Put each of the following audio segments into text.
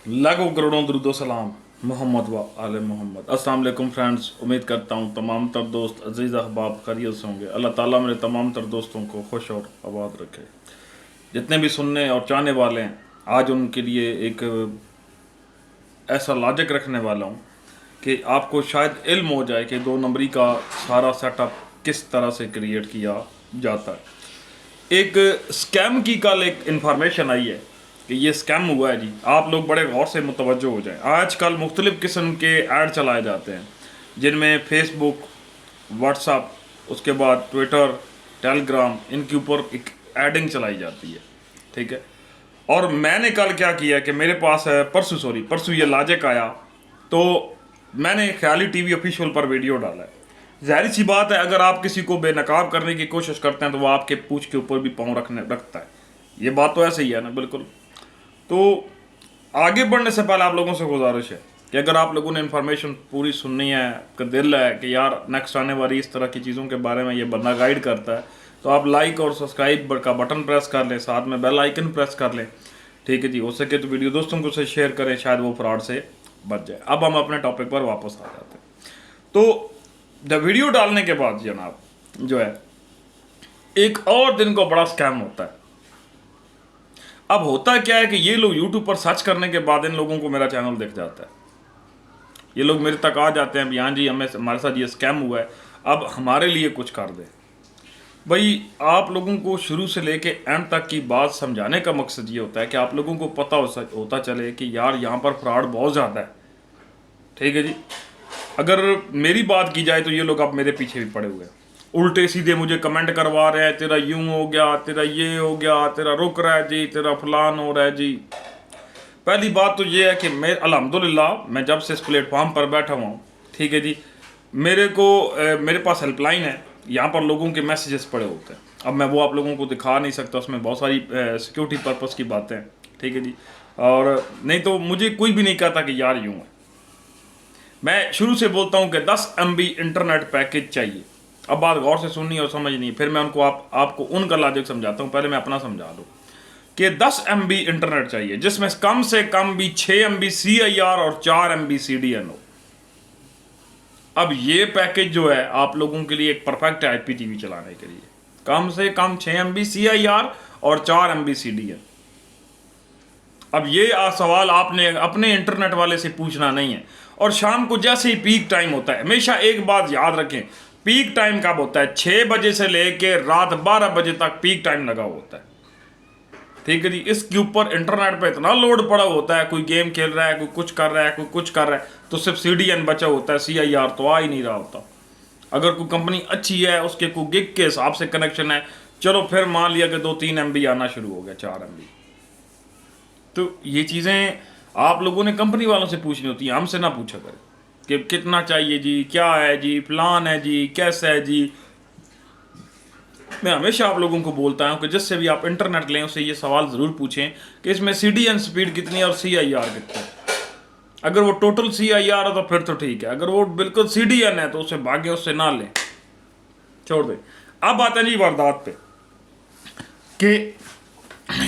लाखों करोड़ों दरूदो सलाम मोहम्मद व आले मोहम्मद। अस्सलाम वालेकुम फ्रेंड्स, उम्मीद करता हूँ तमाम तर दोस्त अजीज़ अहबाब खैरियत से होंगे। अल्लाह ताला मेरे तमाम तर दोस्तों को खुश और आबाद रखे। जितने भी सुनने और चाहने वाले हैं, आज उनके लिए एक ऐसा लॉजिक रखने वाला हूँ कि आपको शायद इल्म हो जाए कि दो नंबरी का सारा सेटअप किस तरह से क्रिएट किया जाता है। एक स्कैम की कल एक इन्फॉर्मेशन आई है कि ये स्कैम हुआ है जी। आप लोग बड़े गौर से मुतवज्जो हो जाएं। आजकल मुख्तलिफ़ किस्म के ऐड चलाए जाते हैं, जिनमें फेसबुक, व्हाट्सअप, उसके बाद ट्विटर, टेलीग्राम, इनके ऊपर एक एडिंग चलाई जाती है, ठीक है। और मैंने कल क्या किया कि मेरे पास है परसों ये लॉजिक आया, तो मैंने ख्याली टीवी ऑफिशियल पर वीडियो डाला है। जाहिर सी बात है, अगर आप किसी को बेनकाब करने की कोशिश करते हैं तो वो आपके पूंछ के ऊपर भी पाँव रखता है। ये बात तो ऐसे ही है ना, बिल्कुल। तो आगे बढ़ने से पहले आप लोगों से गुजारिश है कि अगर आप लोगों ने इन्फॉर्मेशन पूरी सुननी है, का दिल है कि यार नेक्स्ट आने वाली इस तरह की चीज़ों के बारे में ये बंदा गाइड करता है, तो आप लाइक और सब्सक्राइब का बटन प्रेस कर लें, साथ में बेल आइकन प्रेस कर लें, ठीक है जी। हो सके तो वीडियो दोस्तों को से शेयर करें, शायद वो फ्रॉड से बच जाए। अब हम अपने टॉपिक पर वापस आ जाते हैं। तो जब वीडियो डालने के बाद जनाब जो है, एक और दिन को बड़ा स्कैम होता है। अब होता क्या है कि ये लोग यूट्यूब पर सर्च करने के बाद इन लोगों को मेरा चैनल दिख जाता है। ये लोग मेरे तक आ जाते हैं, हाँ जी हमारे साथ ये स्कैम हुआ है, अब हमारे लिए कुछ कर दे। भाई, आप लोगों को शुरू से लेके एंड तक की बात समझाने का मकसद ये होता है कि आप लोगों को पता होता चले कि यार यहाँ पर फ्रॉड बहुत ज़्यादा है, ठीक है जी। अगर मेरी बात की जाए तो ये लोग अब मेरे पीछे भी पड़े हुए हैं, उल्टे सीधे मुझे कमेंट करवा रहे हैं, तेरा यूं हो गया, तेरा ये हो गया, तेरा रुक रहा है जी, तेरा फलान हो रहा है जी। पहली बात तो ये है कि मैं अल्हम्दुलिल्लाह मैं जब से इस प्लेटफॉर्म पर बैठा हुआ हूँ, ठीक है जी, मेरे पास हेल्पलाइन है, यहाँ पर लोगों के मैसेजेस पड़े होते हैं। अब मैं वो आप लोगों को दिखा नहीं सकता, उसमें बहुत सारी सिक्योरिटी पर्पस की बातें हैं, ठीक है जी। और नहीं तो मुझे कोई भी नहीं कहता कि यार यूँ है। मैं शुरू से बोलता हूँ कि 10 MB इंटरनेट पैकेज चाहिए। अब बात गौर से सुननी और समझनी, फिर मैं उनको आपको उनका लॉजिक समझाता हूँ। पहले मैं अपना समझा दूँ कि 10 MB इंटरनेट चाहिए, जिसमें कम से कम भी 6 MB CIR और 4 MB CDN हो। अब ये पैकेज जो है आप लोगों के लिए एक परफेक्ट है IPTV चलाने के लिए। कम से कम 6 MB CIR और 4 MB CDN। अब ये सवाल आपने अपने इंटरनेट वाले से पूछना नहीं है। और शाम को जैसे ही पीक टाइम होता है, हमेशा एक बात याद रखें, पीक टाइम कब होता है? 6 बजे से लेके रात 12 बजे तक पीक टाइम लगा होता है, ठीक है जी। इसके ऊपर इंटरनेट पे इतना लोड पड़ा होता है, कोई गेम खेल रहा है, कोई कुछ कर रहा है, कोई कुछ कर रहा है, तो सिर्फ CDN बचा होता है, CIR तो आ ही नहीं रहा होता। अगर कोई कंपनी अच्छी है, उसके कोई गिग के हिसाब से कनेक्शन है, चलो फिर मान लिया कि 2-3 MB आना शुरू हो गया, 4 MB। तो ये चीज़ें आप लोगों ने कंपनी वालों से पूछनी होती है, हमसे ना पूछा करें कि कितना चाहिए जी, क्या है जी, प्लान है जी, कैसा है जी। मैं हमेशा आप लोगों को बोलता हूँ कि जिससे भी आप इंटरनेट लें उससे ये सवाल ज़रूर पूछें कि इसमें CDN स्पीड कितनी है और CIR कितना है। अगर वो टोटल CIR है तो फिर तो ठीक है, अगर वो बिल्कुल CDN है तो उसे भागे, उससे ना लें, छोड़ दें। अब आते हैं जी वारदात पे कि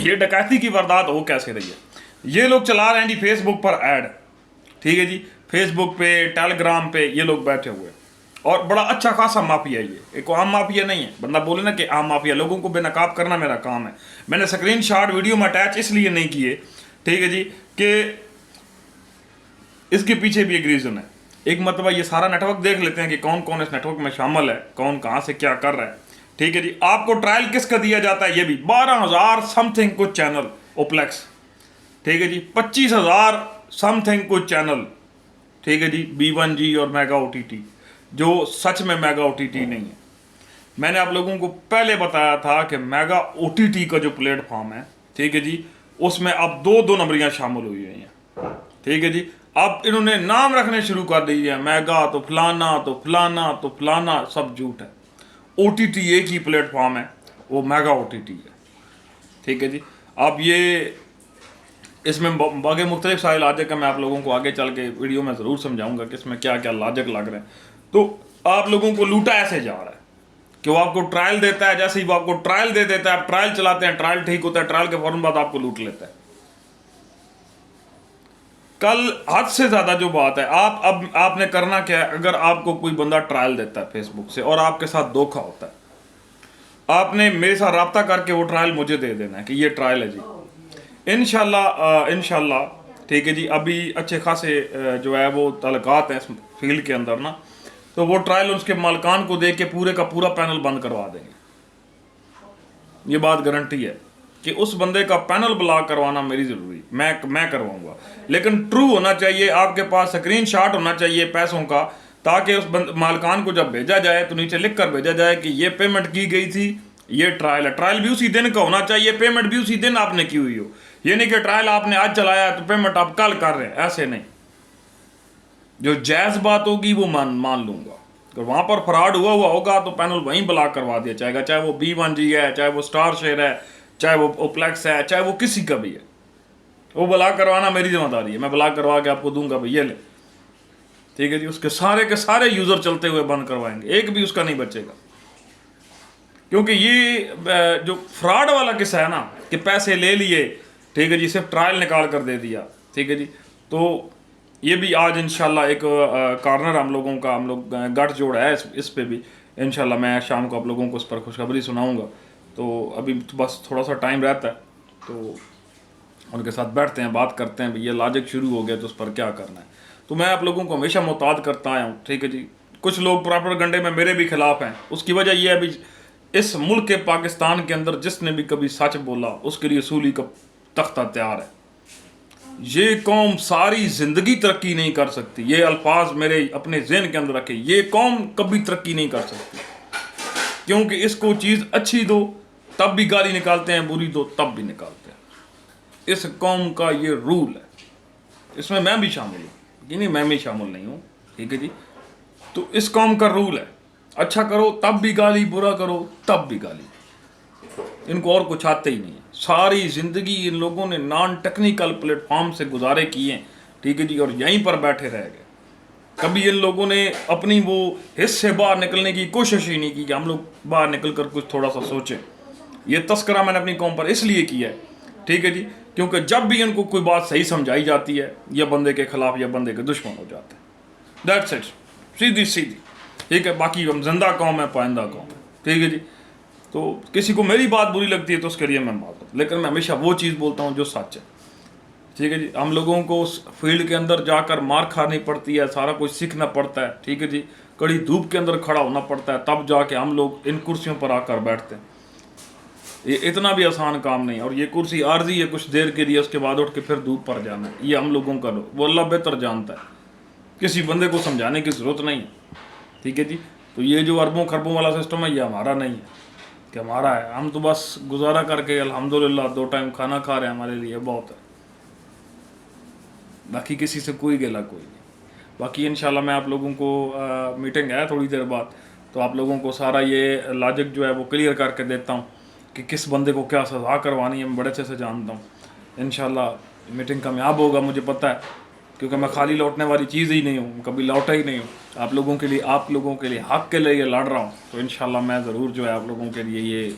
ये डकैती की वारदात हो कैसे रही है। ये लोग चला रहे हैं जी फेसबुक पर ऐड, ठीक है जी। फेसबुक पे, टेलीग्राम पे ये लोग बैठे हुए हैं और बड़ा अच्छा खासा माफिया। ये एक आम माफिया नहीं है, बंदा बोले ना कि आम माफिया। लोगों को बेनकाब करना मेरा काम है। मैंने स्क्रीन शॉट वीडियो में अटैच इसलिए नहीं किए, ठीक है जी, कि इसके पीछे भी एक रीज़न है। एक मतलब ये सारा नेटवर्क देख लेते हैं कि कौन कौन इस नेटवर्क में शामिल है, कौन कहाँ से क्या कर रहा है, ठीक है जी। आपको ट्रायल किसका दिया जाता है? ये भी 12,000 समथिंग कुछ चैनल ओप्लेक्स, ठीक है जी। 25,000 समथिंग कुछ चैनल, ठीक है जी, B1G और मेगा OTT, जो सच में मेगा OTT नहीं है। मैंने आप लोगों को पहले बताया था कि मेगा OTT का जो प्लेटफॉर्म है, ठीक है जी, उसमें अब दो नंबरियां शामिल हुई हुई हैं, ठीक है जी। अब इन्होंने नाम रखने शुरू कर दिए हैं, मेगा तो फलाना तो फलाना तो फलाना, सब झूठ है। OTT एक ही प्लेटफॉर्म है, वो मेगा OTT है, ठीक है जी। अब ये इसमें बाकी मुख्तलिफ सारे लॉजिक है, मैं आप लोगों को आगे चल के वीडियो में ज़रूर समझाऊंगा कि इसमें क्या क्या लॉजिक लग रहे हैं। तो आप लोगों को लूटा ऐसे जा रहा है कि वो आपको ट्रायल देता है, जैसे ही वो आपको ट्रायल दे देता है, आप ट्रायल चलाते हैं, ट्रायल ठीक होता है, ट्रायल के फौरन बाद आपको लूट लेता है। کل حد سے زیادہ جو بات ہے، اب آپ نے کرنا کیا ہے، اگر آپ کو کوئی بندہ ٹرائل دیتا ہے فیس بک سے اور آپ کے ساتھ دھوکا ہوتا ہے، آپ نے میرے ساتھ رابطہ کر کے وہ ٹرائل مجھے دے دینا ہے کہ یہ ٹرائل ہے جی، انشاءاللہ ٹھیک ہے جی۔ ابھی اچھے خاصے جو ہے وہ تعلقات ہیں اس فیلڈ کے اندر نا، تو وہ ٹرائل اس کے مالکان کو دے کے پورے کا پورا پینل بند کروا دیں گے، یہ بات گارنٹی ہے کہ اس بندے کا پینل بلاک کروانا میری ضروری، میں کرواؤں گا، لیکن ٹرو ہونا چاہیے، آپ کے پاس اسکرین شاٹ ہونا چاہیے پیسوں کا، تاکہ اس مالکان کو جب بھیجا جائے تو نیچے لکھ کر بھیجا جائے کہ یہ پیمنٹ کی گئی تھی، یہ ٹرائل ہے۔ ٹرائل بھی اسی دن کا ہونا چاہیے، پیمنٹ بھی اسی دن آپ نے کی ہوئی ہو، یہ نہیں کہ ٹرائل آپ نے آج چلایا تو پیمنٹ آپ کل کر رہے ہیں، ایسے نہیں۔ جو جائز بات ہوگی وہ مان لوں گا، اگر وہاں پر فراڈ ہوا ہوگا تو پینل وہیں بلاک کروا دیا جائے گا، چاہے وہ B1G ہے، چاہے وہ اسٹار شیئر ہے، چاہے وہ اوپلیکس ہے، چاہے وہ کسی کا بھی ہے، وہ بلاک کروانا میری ذمہ داری ہے، میں بلاک کروا کے آپ کو دوں گا بھائی یہ لے، ٹھیک ہے جی۔ اس کے سارے یوزر چلتے ہوئے بند کروائیں گے، ایک بھی اس کا نہیں بچے گا، کیونکہ یہ جو فراڈ والا قصہ ہے نا کہ پیسے لے لیے، ٹھیک ہے جی، صرف ٹرائل نکال کر دے دیا، ٹھیک ہے جی، تو یہ بھی آج انشاءاللہ ایک کارنر ہم لوگوں کا، ہم لوگ گٹھ جوڑ ہے اس پہ بھی انشاءاللہ، میں شام کو آپ لوگوں کو اس پر خوشخبری سناؤں گا۔ تو ابھی بس تھوڑا سا ٹائم رہتا ہے تو ان کے ساتھ بیٹھتے ہیں، بات کرتے ہیں، یہ لاجک شروع ہو گیا تو اس پر کیا کرنا ہے۔ تو میں آپ لوگوں کو ہمیشہ محتاط کرتا آیا ہوں، ٹھیک ہے جی۔ کچھ لوگ پراپر گنڈے میں میرے بھی خلاف ہیں، اس کی وجہ یہ ہے بھی اس ملک کے پاکستان کے اندر جس نے بھی کبھی سچ بولا اس کے لیے اصولی کا تختہ تیار ہے۔ یہ قوم ساری زندگی ترقی نہیں کر سکتی، یہ الفاظ میرے اپنے ذہن کے اندر رکھے، یہ قوم کبھی ترقی نہیں کر سکتی، کیونکہ اس کو چیز اچھی دو تب بھی گالی نکالتے ہیں، بری دو تب بھی نکالتے ہیں۔ اس قوم کا یہ رول ہے، اس میں بھی شامل ہوں، نہیں میں بھی شامل نہیں ہوں، ٹھیک ہے جی۔ تو اس قوم کا رول ہے، اچھا کرو تب بھی گالی، برا کرو تب بھی گالی، ان کو اور کچھ آتے ہی نہیں ہے۔ ساری زندگی ان لوگوں نے نان ٹیکنیکل پلیٹ فارم سے گزارے کیے ہیں، ٹھیک ہے جی، اور یہیں پر بیٹھے رہ گئے۔ کبھی ان لوگوں نے اپنی وہ حص سے باہر نکلنے کی کوشش ہی نہیں کی کہ ہم لوگ باہر نکل کر کچھ تھوڑا سا سوچیں۔ یہ تذکرہ میں نے اپنی قوم پر اس لیے کیا ہے، ٹھیک ہے جی، کیونکہ جب بھی ان کو کوئی بات صحیح سمجھائی جاتی ہے یا بندے کے خلاف یا بندے کے دشمن ہو جاتے ہیں، دیٹس اٹ، سیدھی، ٹھیک ہے۔ باقی ہم زندہ قوم ہے، پائندہ قوم ہے، ٹھیک ہے جی۔ تو کسی کو میری بات بری لگتی ہے تو اس کے لیے میں معذرت ہوں، لیکن میں ہمیشہ وہ چیز بولتا ہوں جو سچ ہے، ٹھیک ہے جی۔ ہم لوگوں کو اس فیلڈ کے اندر جا کر مار کھانی پڑتی ہے، سارا کچھ سیکھنا پڑتا ہے، ٹھیک ہے جی، کڑی دھوپ کے اندر کھڑا ہونا پڑتا ہے، تب جا کے ہم لوگ ان کرسیوں پر آ کر بیٹھتے ہیں۔ یہ اتنا بھی آسان کام نہیں، اور یہ کرسی عارضی ہے کچھ دیر کے لیے، اس کے بعد اٹھ کے پھر دھوپ پر جانا ہے، یہ ہم لوگوں کا وہ اللہ بہتر جانتا ہے، کسی بندے کو سمجھانے کی ضرورت نہیں، ٹھیک ہے جی۔ تو یہ جو اربوں خربوں والا سسٹم ہے یہ ہمارا نہیں ہے کہ ہمارا ہے، ہم تو بس گزارا کر کے الحمدللہ 2 ٹائم کھانا کھا رہے ہیں، ہمارے لیے بہت ہے، باقی کسی سے کوئی گلا کوئی نہیں۔ باقی انشاءاللہ میں آپ لوگوں کو میٹنگ ہے تھوڑی دیر بعد، تو آپ لوگوں کو سارا یہ لاجک جو ہے وہ کلیئر کر کے دیتا ہوں کہ کس بندے کو کیا سزا کروانی ہے، میں بڑے اچھے سے جانتا ہوں۔ انشاءاللہ میٹنگ کامیاب ہوگا، مجھے پتہ ہے، کیونکہ میں خالی لوٹنے والی چیز ہی نہیں ہوں، کبھی لوٹا ہی نہیں ہوں، آپ لوگوں کے لیے حق کے لیے یہ لڑ رہا ہوں، تو انشاءاللہ میں ضرور جو ہے آپ لوگوں کے لیے یہ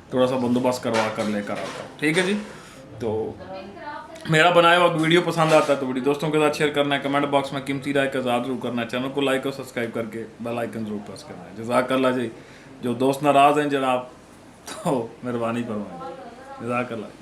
تھوڑا سا بندوبست کروا کر لے کر آتا ہوں، ٹھیک ہے جی۔ تو میرا بنایا ہوا ویڈیو پسند آتا ہے تو ویڈیو دوستوں کے ساتھ شیئر کرنا ہے، کمنٹ باکس میں قیمتی رائے کا اظہار ضرور کرنا ہے، چینل کو لائک اور سبسکرائب کر کے بیل آئیکن ضرور پریس کرنا ہے۔ جزاک اللہ جی، جو دوست ناراض ہیں جناب تو مہربانی فرمائیں، جزاک اللہ۔